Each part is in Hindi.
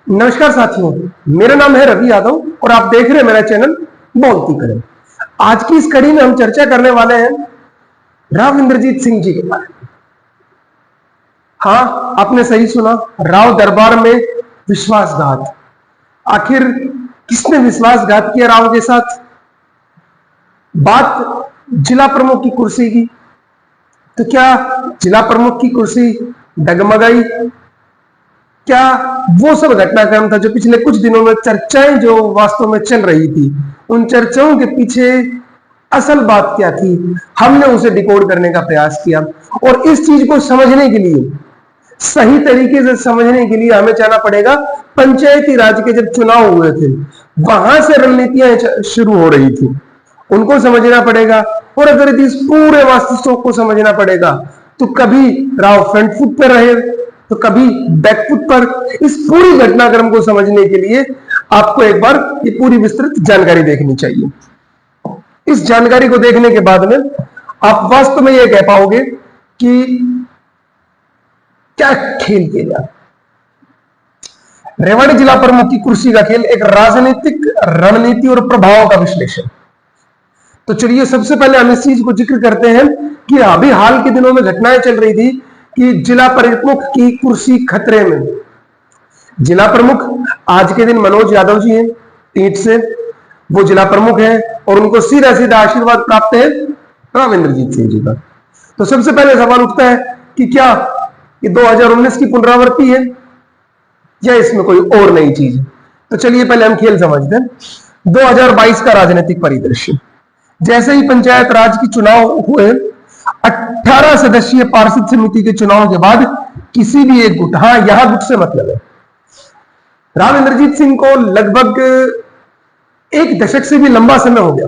नमस्कार साथियों, मेरा नाम है रवि यादव और आप देख रहे हैं मेरा चैनल बोलती करें। आज की इस कड़ी में हम चर्चा करने वाले हैं राव इंद्रजीत सिंह जी के बारे में। हाँ, आपने सही सुना, राव दरबार में विश्वासघात। आखिर किसने विश्वासघात किया राव के साथ? बात जिला प्रमुख की कुर्सी की। तो क्या जिला प्रमुख की कुर्सी डगमगाई? क्या वो सब घटनाक्रम था जो पिछले कुछ दिनों में चर्चाएं जो वास्तव में चल रही थी, उन चर्चाओं के पीछे असल बात क्या थी? हमने उसे डिकोड करने का प्रयास किया और इस चीज को समझने के लिए, सही तरीके से समझने के लिए हमें जाना पड़ेगा पंचायती राज के जब चुनाव हुए थे, वहां से रणनीतियां शुरू हो रही थी, उनको समझना पड़ेगा। और अगर इस पूरे वास्तुस्टॉक को समझना पड़ेगा तो कभी राव फ्रंट फुट पर रहे तो कभी बैकफुट पर। इस पूरी घटनाक्रम को समझने के लिए आपको एक बार ये पूरी विस्तृत जानकारी देखनी चाहिए। इस जानकारी को देखने के बाद में आप वास्तव में ये कह पाओगे कि क्या खेल खेला। रेवाड़ी जिला प्रमुख की कुर्सी का खेल एक राजनीतिक रणनीति और प्रभाव का विश्लेषण। तो चलिए सबसे पहले हम इस चीज को जिक्र करते हैं कि अभी हाल के दिनों में घटनाएं चल रही थी कि जिला प्रमुख की कुर्सी खतरे में। जिला प्रमुख आज के दिन मनोज यादव जी हैं ईंट से, वो जिला प्रमुख हैं और उनको सीधा सीधा आशीर्वाद प्राप्त है राव इंद्रजीत सिंह जी का। तो सबसे पहले सवाल उठता है कि क्या ये 2019 की पुनरावृत्ति है या इसमें कोई और नई चीज है? तो चलिए पहले हम खेल समझते हैं। 2022 का राजनीतिक परिदृश्य। जैसे ही पंचायत राज की चुनाव हुए, 18 सदस्यीय पार्षद समिति के चुनाव के बाद किसी भी एक गुट, हाँ यहां गुट से मतलब है, राव इंद्रजीत सिंह को लगभग एक दशक से भी लंबा समय हो गया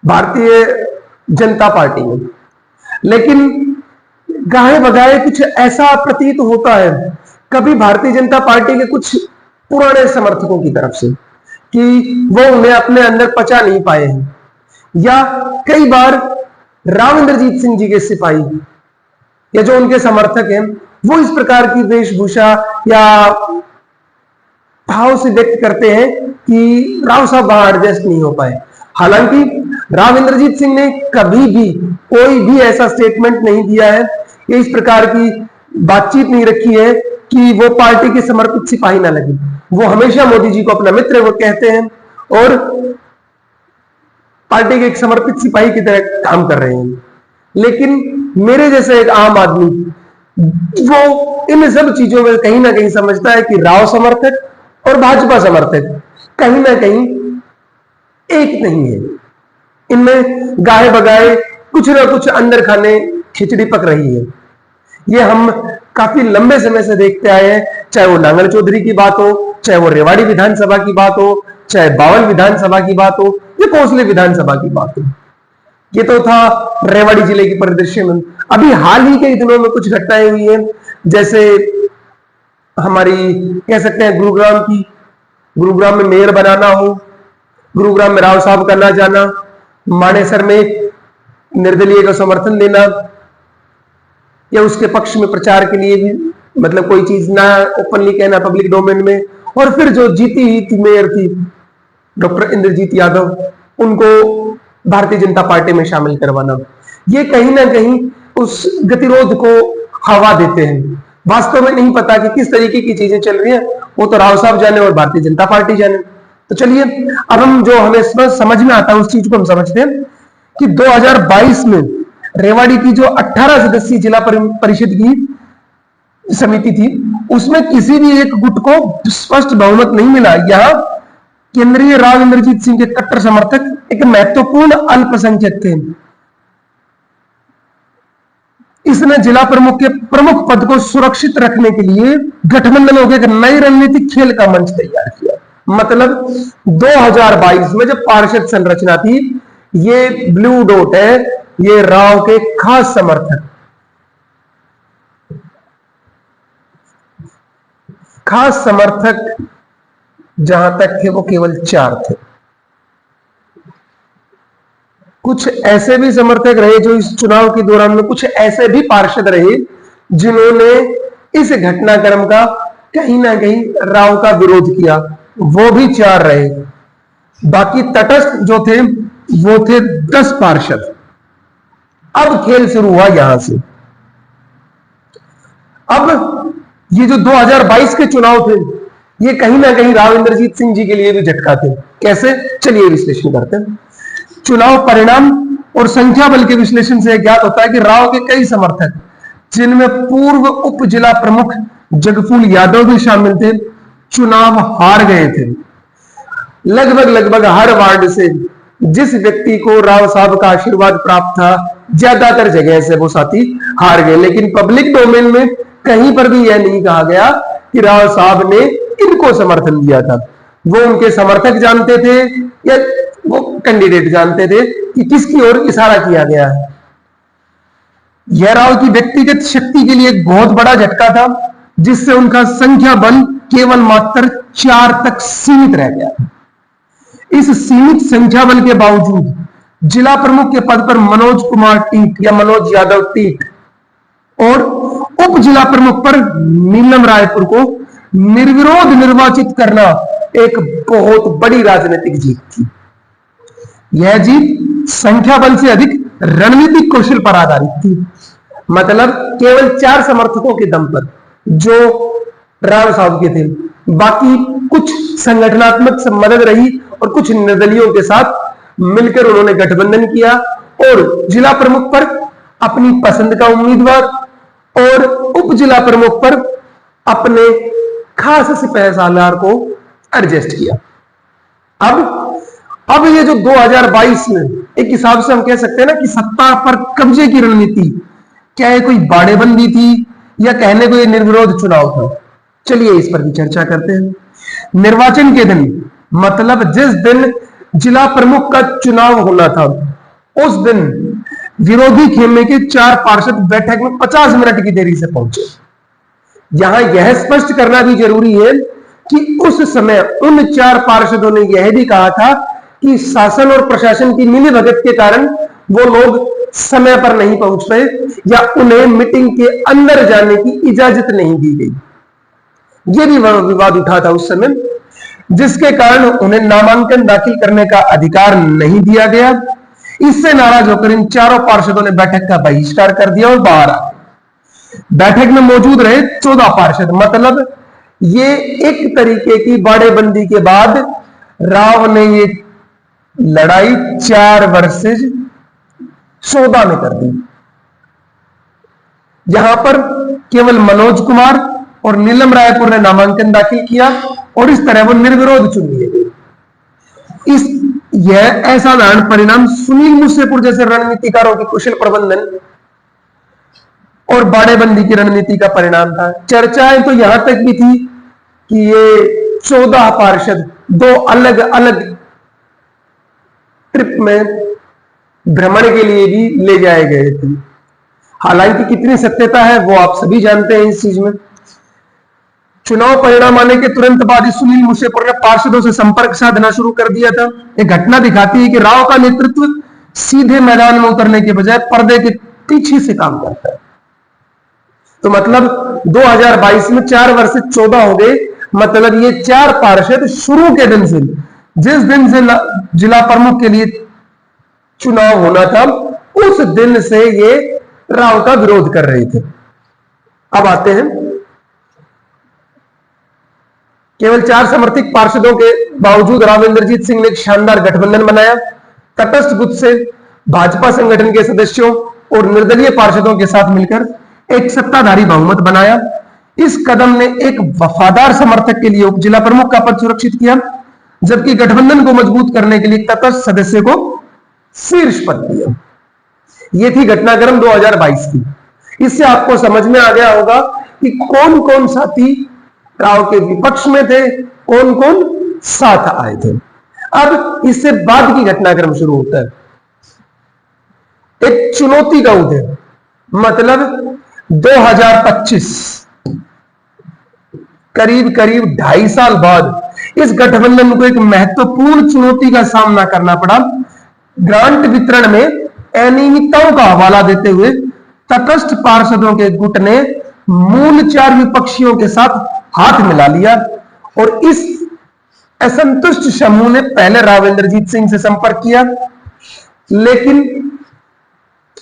भारतीय जनता पार्टी में, लेकिन गाहे बगाहे कुछ ऐसा प्रतीत होता है कभी भारतीय जनता पार्टी के कुछ पुराने समर्थकों की तरफ से कि वो उन्हें अपने अंदर पचा नहीं पाए हैं, या कई बार राव इंद्रजीत सिंह जी के सिपाही या जो उनके समर्थक हैं वो इस प्रकार की वेशभूषा या भाव से व्यक्त करते हैं कि राव साहब वहां एडजस्ट नहीं हो पाए। हालांकि राव इंद्रजीत सिंह ने कभी भी कोई भी ऐसा स्टेटमेंट नहीं दिया है या इस प्रकार की बातचीत नहीं रखी है कि वो पार्टी के समर्पित सिपाही ना लगे। वो हमेशा मोदी जी को अपना मित्र वो कहते हैं और पार्टी के एक समर्पित सिपाही की तरह काम कर रहे हैं। लेकिन मेरे जैसे एक आम आदमी वो इन सब चीजों में कहीं ना कहीं समझता है कि राव समर्थक और भाजपा समर्थक कहीं ना कहीं एक नहीं है, इनमें गाहे बगाए कुछ ना कुछ अंदर खाने खिचड़ी पक रही है। ये हम काफी लंबे समय से देखते आए हैं, चाहे वो नांगल चौधरी की बात हो, चाहे वो रेवाड़ी विधानसभा की बात हो, चाहे बावल विधानसभा की बात हो या कोसली विधानसभा की बात हो। ये तो था रेवाड़ी जिले की परिदृश्य में। अभी हाल ही के दिनों में कुछ घटनाएं हुई हैं, जैसे हमारी कह सकते हैं गुरुग्राम की, गुरुग्राम में मेयर बनाना हो, गुरुग्राम में राव साहब का ना जाना, मानेसर में निर्दलीय का समर्थन देना या उसके पक्ष में प्रचार के लिए भी मतलब कोई चीज ना ओपनली कहना पब्लिक डोमेन में, और फिर जो जीती ही थी मेयर थी डॉक्टर इंद्रजीत यादव, उनको भारतीय जनता पार्टी में शामिल करवाना, ये कहीं ना कहीं उस गतिरोध को हवा देते हैं। वास्तव में नहीं पता कि किस तरीके की चीजें चल रही हैं, वो तो राव साहब जाने और भारतीय जनता पार्टी जाने। तो चलिए अब हम जो हमें समझ में आता है उस चीज को हम समझते हैं कि 2022 में रेवाड़ी की जो 18 सदस्यीय जिला परिषद की समिति थी, उसमें किसी भी एक गुट को स्पष्ट बहुमत नहीं मिला। यहां केंद्रीय राव इंद्रजीत सिंह के कट्टर समर्थक एक महत्वपूर्ण अल्पसंख्यक थे। इसने जिला प्रमुख के प्रमुख पद को सुरक्षित रखने के लिए गठबंधनों के एक नई रणनीतिक खेल का मंच तैयार किया। मतलब 2022 में जब पार्षद संरचना थी, ये ब्लू डॉट है, ये राव के खास समर्थक, खास समर्थक जहां तक थे वो केवल 4 थे। कुछ ऐसे भी समर्थक रहे जो इस चुनाव के दौरान में कुछ ऐसे भी पार्षद रहे जिन्होंने इस घटनाक्रम का कहीं ना कहीं राव का विरोध किया, वो भी 4 रहे। बाकी तटस्थ जो थे वो थे 10 पार्षद। अब खेल शुरू हुआ यहां से। अब ये जो 2022 के चुनाव थे, ये कहीं ना कहीं राव इंद्रजीत सिंह जी के लिए भी झटका थे। कैसे, चलिए विश्लेषण करते हैं। चुनाव परिणाम और संख्या बल के विश्लेषण से ज्ञात होता है कि राव के कई समर्थक, जिनमें पूर्व उप जिला प्रमुख जगफूल यादव भी शामिल थे, चुनाव हार गए थे। लगभग हर वार्ड से जिस व्यक्ति को राव साहब का आशीर्वाद प्राप्त था, ज्यादातर जगह से वो साथी हार गए। लेकिन पब्लिक डोमेन में कहीं पर भी यह नहीं कहा गया कि राव साहब ने इनको समर्थन दिया था। वो उनके समर्थक जानते थे या वो कैंडिडेट जानते थे कि किसकी ओर इशारा किया गया है। यह राव की व्यक्तिगत शक्ति के लिए एक बहुत बड़ा झटका था, जिससे उनका संख्या बल केवल मात्र 4 तक सीमित रह गया। इस सीमित संख्या बल के बावजूद जिला प्रमुख के पद पर मनोज कुमार टीट या मनोज यादव टीट और उप जिला प्रमुख पर नीलम रायपुर को निर्विरोध निर्वाचित करना एक बहुत बड़ी राजनीतिक जीत थी। यह जीत संख्या बल से अधिक रणनीतिक कौशल पर आधारित थी। मतलब केवल 4 समर्थकों के दम पर जो राव साहब के थे, बाकी कुछ संगठनात्मक मदद रही और कुछ निर्दलियों के साथ मिलकर उन्होंने गठबंधन किया और जिला प्रमुख पर अपनी पसंद का उम्मीदवार और उप जिला प्रमुख पर अपने खास सिपह सालार को एडजस्ट किया। अब ये जो 2022 में एक हिसाब से हम कह सकते हैं ना कि सत्ता पर कब्जे की रणनीति, क्या ये कोई बाड़ेबंदी थी या कहने को ये निर्विरोध चुनाव था? चलिए इस पर भी चर्चा करते हैं। निर्वाचन के दिन, मतलब जिस दिन जिला प्रमुख का चुनाव होना था, उस दिन विरोधी खेमे के 4 पार्षद बैठक में 50 मिनट की देरी से पहुंचे। यहां यह स्पष्ट करना भी जरूरी है कि उस समय उन 4 पार्षदों ने यह भी कहा था कि शासन और प्रशासन की मिलीभगत के कारण वो लोग समय पर नहीं पहुंच पाए या उन्हें मीटिंग के अंदर जाने की इजाजत नहीं दी गई। यह भी विवाद उठा था उस समय, जिसके कारण उन्हें नामांकन दाखिल करने का अधिकार नहीं दिया गया। इससे नाराज होकर इन 4 पार्षदों ने बैठक का बहिष्कार कर दिया और बाहर आ गए। बैठक में मौजूद रहे 14 पार्षद। मतलब ये एक तरीके की बाड़ेबंदी के बाद राव ने ये लड़ाई 4 वर्सेस 14 में कर दी। यहां पर केवल मनोज कुमार और नीलम रायपुर ने नामांकन दाखिल किया और इस तरह वो निर्विरोध चुन लिए गए। यह असाधारण परिणाम सुनील मुसेपुर जैसे रणनीतिकारों के कुशल प्रबंधन और बाड़ेबंदी की रणनीति का परिणाम था। चर्चाएं तो यहां तक भी थी कि ये 14 पार्षद 2 अलग अलग ट्रिप में भ्रमण के लिए भी ले जाए गए थे। हालांकि कितनी सत्यता है वो आप सभी जानते हैं इस चीज में। चुनाव परिणाम आने के तुरंत बाद सुनील मुसेपुर ने पार्षदों से संपर्क साधना शुरू कर दिया था। एक घटना दिखाती है कि राव का नेतृत्व सीधे मैदान में उतरने के बजाय पर्दे के पीछे से काम करता है। तो मतलब 2022 में 4 वर्ष 14 हो गए। मतलब ये 4 पार्षद शुरू के दिन से, जिस दिन से जिला प्रमुख के लिए चुनाव होना था, उस दिन से ये राव का विरोध कर रहे थे। अब आते हैं, केवल 4 समर्थित पार्षदों के बावजूद राव इंद्रजीत सिंह ने एक शानदार गठबंधन बनाया। तटस्थ गुट से भाजपा संगठन के सदस्यों और निर्दलीय पार्षदों के साथ मिलकर एक सत्ताधारी बहुमत बनाया। इस कदम ने एक वफादार समर्थक के लिए उप जिला प्रमुख का पद सुरक्षित किया, जबकि गठबंधन को मजबूत करने के लिए तटस्थ सदस्य को शीर्ष पद दिया। यह थी घटनाक्रम 2022 की। इससे आपको समझ में आ गया होगा कि कौन कौन साथी राव के विपक्ष में थे, कौन कौन साथ आए थे। अब इससे बाद की घटनाक्रम शुरू होता है। एक चुनौती का उदय, मतलब 2025, करीब 2.5 साल बाद इस गठबंधन को एक महत्वपूर्ण चुनौती का सामना करना पड़ा। ग्रांट वितरण में अनियमितताओं का हवाला देते हुए तटस्थ पार्षदों के गुट ने मूल 4 विपक्षियों के साथ हाथ मिला लिया और इस असंतुष्ट समूह ने पहले राव इंद्रजीत सिंह से संपर्क किया, लेकिन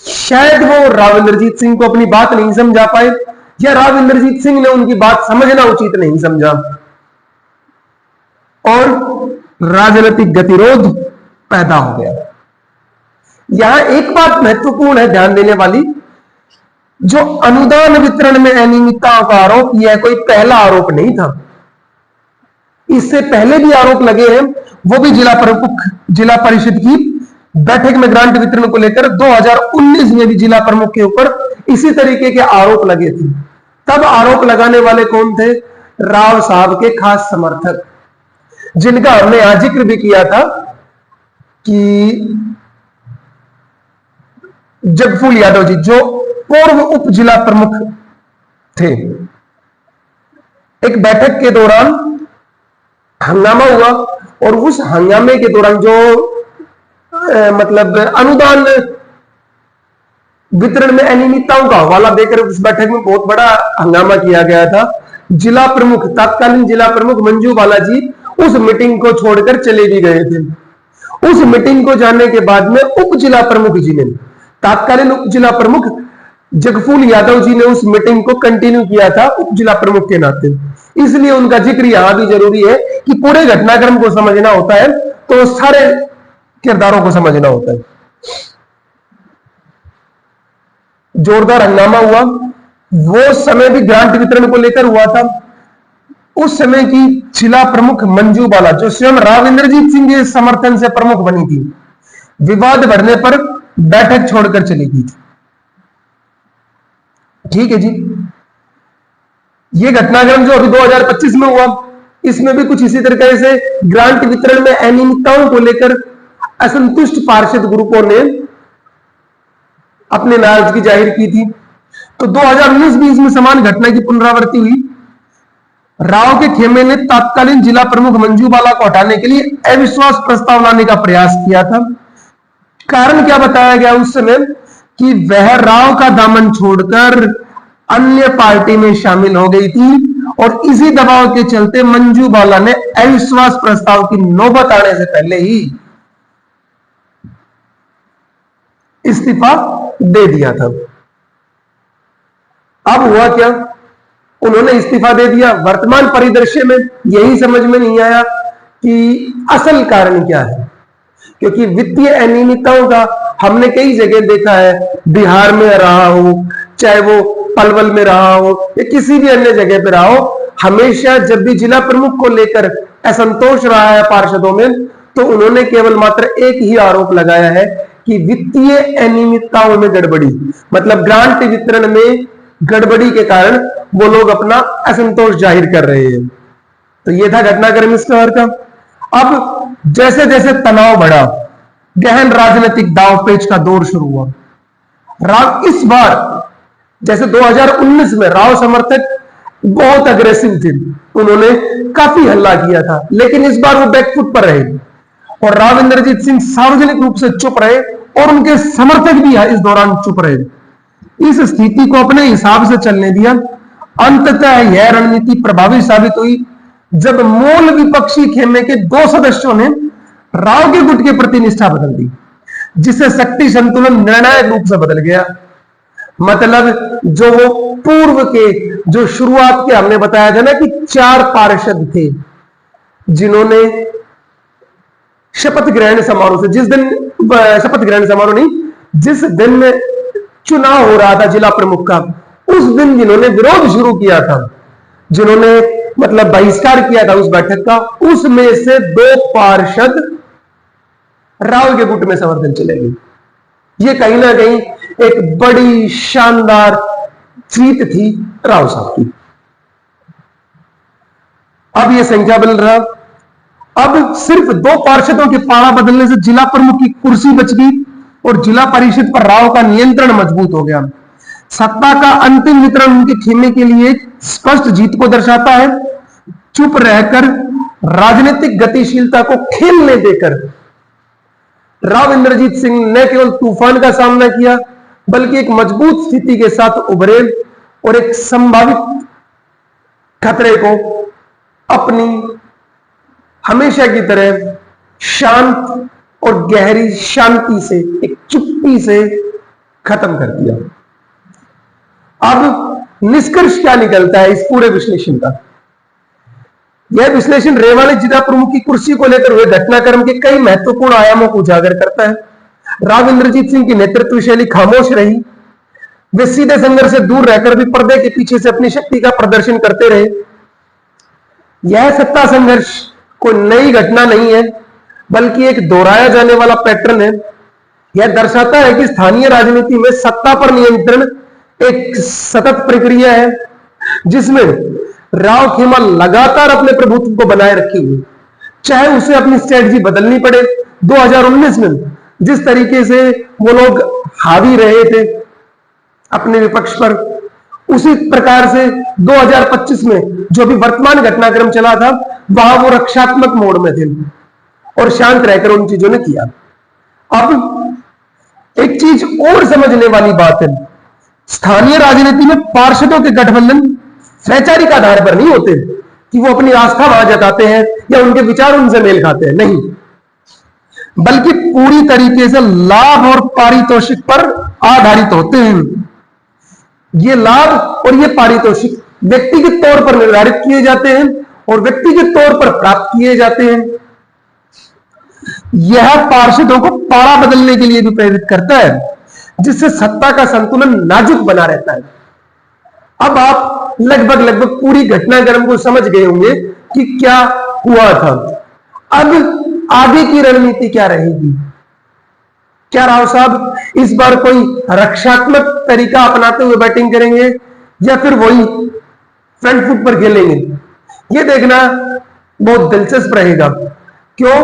शायद वो राव इंद्रजीत सिंह को अपनी बात नहीं समझा पाए या राव इंद्रजीत सिंह ने उनकी बात समझना उचित नहीं समझा और राजनीतिक गतिरोध पैदा हो गया। यहां एक बात महत्वपूर्ण है ध्यान देने वाली, जो अनुदान वितरण में अनियमितताओं का आरोप यह कोई पहला आरोप नहीं था। इससे पहले भी आरोप लगे हैं, वो भी जिला परिषद की बैठक में ग्रांट वितरण को लेकर 2019 में भी जिला प्रमुख के ऊपर इसी तरीके के आरोप लगे थे। तब आरोप लगाने वाले कौन थे? राव साहब के खास समर्थक, जिनका हमने यहां जिक्र भी किया था कि जगफूल यादव जी, जो पूर्व उप जिला प्रमुख थे। एक बैठक के दौरान हंगामा हुआ और उस हंगामे के दौरान जो मतलब अनुदान वितरण में अनियमितताओं का हवाला देकर उस बैठक में बहुत बड़ा हंगामा किया गया था। जिला प्रमुख, तत्कालीन जिला प्रमुख मंजू बाला जी उस मीटिंग को छोड़कर चले भी गए थे। उस मीटिंग को जाने के बाद में उप जिला प्रमुख जी ने, तत्कालीन उप जिला प्रमुख जगफूल यादव जी ने उस मीटिंग को कंटिन्यू किया था उप जिला प्रमुख के नाते। इसलिए उनका जिक्र यहां भी जरूरी है कि पूरे घटनाक्रम को समझना होता है तो सारे किरदारों को समझना होता है। जोरदार हंगामा हुआ, वो समय भी ग्रांट वितरण को लेकर हुआ था। उस समय की जिला प्रमुख मंजू बाला, जो स्वयं राव इंद्रजीत सिंह के समर्थन से प्रमुख बनी थी, विवाद बढ़ने पर बैठक छोड़कर चली गई थी। ठीक है जी, ये घटनाक्रम जो अभी 2025 में हुआ, इसमें भी कुछ इसी तरीके से ग्रांट वितरण में अनियमितताओं को लेकर असंतुष्ट पार्षद ग्रुपों ने अपने नाराजगी जाहिर की थी। तो 2019-20 में समान घटना की पुनरावृत्ति हुई। राव के खेमे ने तत्कालीन जिला प्रमुख मंजू बाला को हटाने के लिए अविश्वास प्रस्ताव लाने का प्रयास किया था। कारण क्या बताया गया उस समय कि वह राव का दामन छोड़कर अन्य पार्टी में शामिल हो गई थी और इसी दबाव के चलते मंजू बाला ने अविश्वास प्रस्ताव की नौबत आने से पहले ही इस्तीफा दे दिया था। अब हुआ क्या? उन्होंने इस्तीफा दे दिया। वर्तमान परिदृश्य में यही समझ में नहीं आया कि असल कारण क्या है, क्योंकि वित्तीय अनियमितताओं का हमने कई जगह देखा है। बिहार में रहा हो, चाहे वो पलवल में रहा हो या किसी भी अन्य जगह पे रहा हो, हमेशा जब भी जिला प्रमुख को लेकर असंतोष रहा है पार्षदों में, तो उन्होंने केवल मात्र एक ही आरोप लगाया है कि वित्तीय अनियमितताओं में गड़बड़ी, मतलब ग्रांट वितरण में गड़बड़ी के कारण वो लोग अपना असंतोष जाहिर कर रहे हैं। तो ये था घटनाक्रम इस शहर का। अब जैसे जैसे तनाव बढ़ा, गहन राजनीतिक दांवपेच का दौर शुरू हुआ। राव इस बार, जैसे 2019 में राव समर्थक बहुत अग्रेसिव थे, उन्होंने काफी हल्ला किया था, लेकिन इस बार वो बैकफुट पर रहे और राव इंद्रजीत सिंह सार्वजनिक रूप से चुप रहे और उनके समर्थक भी इस दौरान चुप रहे। इस स्थिति को अपने हिसाब से चलने दिया। अंततः यह रणनीति प्रभावी साबित हुई जब मूल विपक्षी खेमे के 2 सदस्यों ने राव के गुट के प्रति निष्ठा बदल दी, जिससे शक्ति संतुलन निर्णायक रूप से बदल गया। मतलब जो वो पूर्व के, जो शुरुआत के हमने बताया था ना कि 4 पार्षद थे जिन्होंने शपथ ग्रहण समारोह से, जिस दिन शपथ ग्रहण समारोह नहीं, जिस दिन चुनाव हो रहा था जिला प्रमुख का, उस दिन जिन्होंने विरोध शुरू किया था, जिन्होंने मतलब बहिष्कार किया था उस बैठक का, उसमें से 2 पार्षद राव के गुट में समर्थन चले गए। ये कहीं ना कहीं एक बड़ी शानदार जीत थी राव साहब की। अब ये संख्या बदल रहा। अब सिर्फ 2 पार्षदों के पारा बदलने से जिला प्रमुख की कुर्सी बच गई और जिला परिषद पर राव का नियंत्रण मजबूत हो गया। सत्ता का अंतिम वितरण उनके खेमे के लिए स्पष्ट जीत को दर्शाता है। चुप रहकर राजनीतिक गतिशीलता को खेलने देकर राव इंद्रजीत सिंह न केवल तूफान का सामना किया, बल्कि एक मजबूत स्थिति के साथ उभरे और एक संभावित खतरे को अपनी हमेशा की तरह शांत और गहरी शांति से, एक चुप्पी से खत्म कर दिया। अब निष्कर्ष क्या निकलता है इस पूरे विश्लेषण का? यह विश्लेषण रेवाड़ी जिला प्रमुख की कुर्सी को लेकर हुए घटनाक्रम के कई महत्वपूर्ण आयामों को उजागर करता है। राव इंद्रजीत सिंह की नेतृत्व शैली खामोश रही। वे सीधे संघर्ष से दूर रहकर भी पर्दे के पीछे से अपनी शक्ति का प्रदर्शन करते रहे। यह सत्ता संघर्ष कोई नई घटना नहीं है, बल्कि एक दोहराया जाने वाला पैटर्न है। यह दर्शाता है कि स्थानीय राजनीति में सत्ता पर नियंत्रण एक सतत प्रक्रिया है, जिसमें राव खेमा लगातार अपने प्रभुत्व को बनाए रखे हुए, चाहे उसे अपनी स्ट्रेटजी बदलनी पड़े। 2019 में जिस तरीके से वो लोग हावी रहे थे अपने विपक्ष पर, उसी प्रकार से 2025 में जो भी वर्तमान घटनाक्रम चला था, वहां वो रक्षात्मक मोड में थे और शांत रहकर उन चीजों ने किया। अब एक चीज और समझने वाली बात है, स्थानीय राजनीति में पार्षदों के गठबंधन वैचारिक आधार पर नहीं होते कि वो अपनी आस्था वहां जताते हैं या उनके विचार उनसे मेल खाते हैं, नहीं, बल्कि पूरी तरीके से लाभ और पारितोषिक पर आधारित होते हैं। ये लाभ और ये पारितोषिक व्यक्तिगत तौर पर निर्धारित किए जाते हैं और व्यक्तिगत तौर पर प्राप्त किए जाते हैं। यह पार्षदों को पारा बदलने के लिए भी प्रेरित करता है, जिससे सत्ता का संतुलन नाजुक बना रहता है। अब आप लगभग पूरी घटनाक्रम को समझ गए होंगे कि क्या हुआ था। अब आगे की रणनीति क्या रहेगी? क्या राव साहब इस बार कोई रक्षात्मक तरीका अपनाते हुए बैटिंग करेंगे या फिर वही फ्रंट फुट पर खेलेंगे? यह देखना बहुत दिलचस्प रहेगा। क्यों?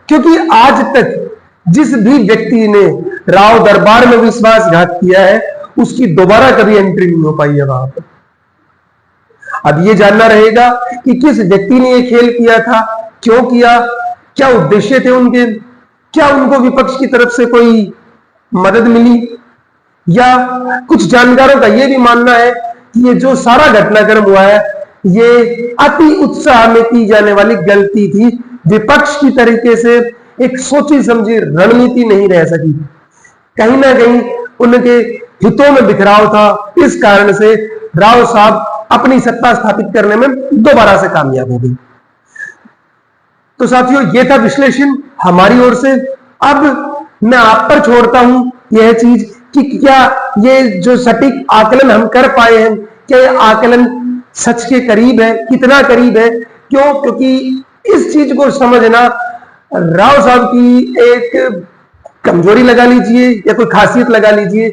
क्योंकि आज तक जिस भी व्यक्ति ने राव दरबार में विश्वासघात किया है, उसकी दोबारा कभी एंट्री नहीं हो पाई है वहां पर। अब यह जानना रहेगा कि किस व्यक्ति ने यह खेल किया था, क्यों किया, क्या उद्देश्य थे उनके, क्या उनको विपक्ष की तरफ से कोई मदद मिली, या कुछ जानकारों का यह भी मानना है कि ये जो सारा घटनाक्रम हुआ है, ये अति उत्साह में की जाने वाली गलती थी। विपक्ष की तरीके से एक सोची समझी रणनीति नहीं रह सकी, कहीं ना कहीं उनके हितों में बिखराव था। इस कारण से राव साहब अपनी सत्ता स्थापित करने में दोबारा से कामयाब हो गई। तो साथियों, यह था विश्लेषण हमारी ओर से। अब मैं आप पर छोड़ता हूं यह चीज कि क्या ये जो सटीक आकलन हम कर पाए हैं, क्या यह आकलन सच के करीब है, कितना करीब है? क्यों? क्योंकि इस चीज को समझना राव साहब की एक कमजोरी लगा लीजिए या कोई खासियत लगा लीजिए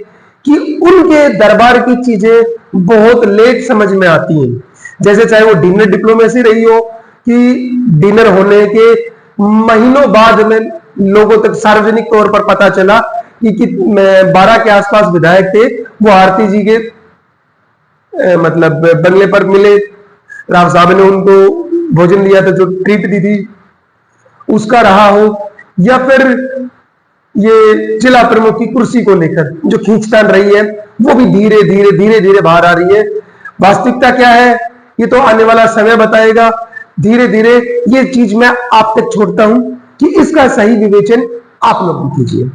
कि उनके दरबार की चीजें बहुत लेट समझ में आती हैं। जैसे चाहे वो डिनर डिप्लोमेसी रही हो कि डिनर होने के महीनों बाद में लोगों तक सार्वजनिक तौर पर पता चला कि 12 के आसपास विधायक थे, वो आरती जी के मतलब बंगले पर मिले, राव साहब ने उनको भोजन दिया था, जो ट्रीट दी थी, उसका रहा हो, या फिर ये जिला प्रमुख की कुर्सी को लेकर जो खींचतान रही है, वो भी धीरे धीरे बाहर आ रही है। वास्तविकता क्या है ये तो आने वाला समय बताएगा। धीरे धीरे ये चीज मैं आप तक छोड़ता हूं कि इसका सही विवेचन आप लोग कीजिए।